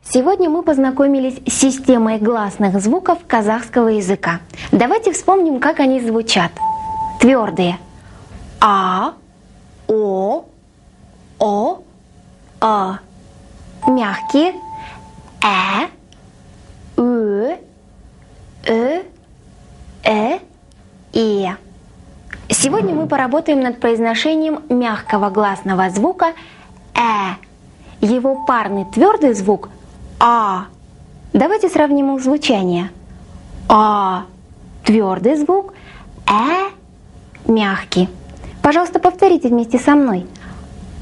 Сегодня мы познакомились с системой гласных звуков казахского языка. Давайте вспомним, как они звучат. Твердые. А, О, А. Мягкие. Ü, И. Сегодня мы поработаем над произношением мягкого гласного звука Его парный твердый звук А. Давайте сравним их звучание. А – твердый звук, мягкий. Пожалуйста, повторите вместе со мной.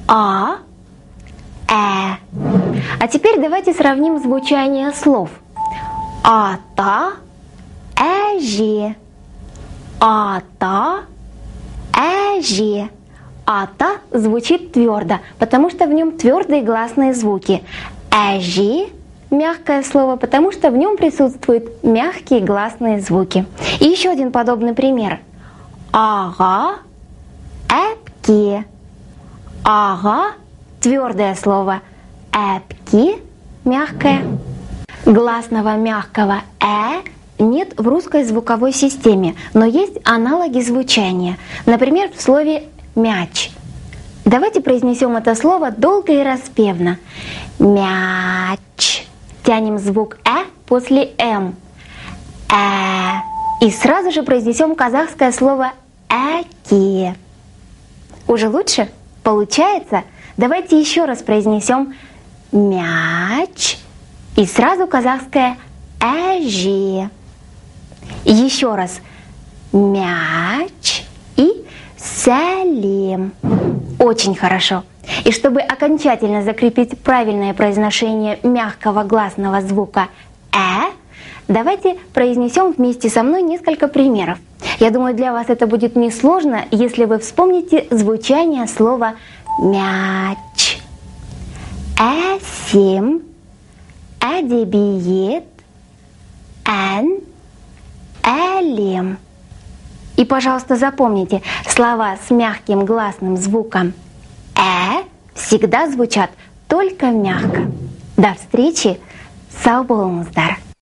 А, А теперь давайте сравним звучание слов. Ата, эжи. Ата, эжи. Ата звучит твердо, потому что в нем твердые гласные звуки. Эжи – мягкое слово, потому что в нем присутствуют мягкие гласные звуки. И еще один подобный пример. Ага, эпки. Ага – твердое слово. Эпки – мягкое. Гласного мягкого нет в русской звуковой системе, но есть аналоги звучания. Например, в слове мяч. Давайте произнесем это слово долго и распевно. Мяч. Тянем звук после м. И сразу же произнесем казахское слово эки. Уже лучше? Получается? Давайте еще раз произнесем мяч. И сразу казахское эжи. Еще раз. Мяч и салим. Очень хорошо. И чтобы окончательно закрепить правильное произношение мягкого гласного звука давайте произнесем вместе со мной несколько примеров. Я думаю, для вас это будет несложно, если вы вспомните звучание слова мяч. Эсим, эдебиет, элим. И, пожалуйста, запомните, слова с мягким гласным звуком всегда звучат только мягко. До встречи! Сау болыңыздар!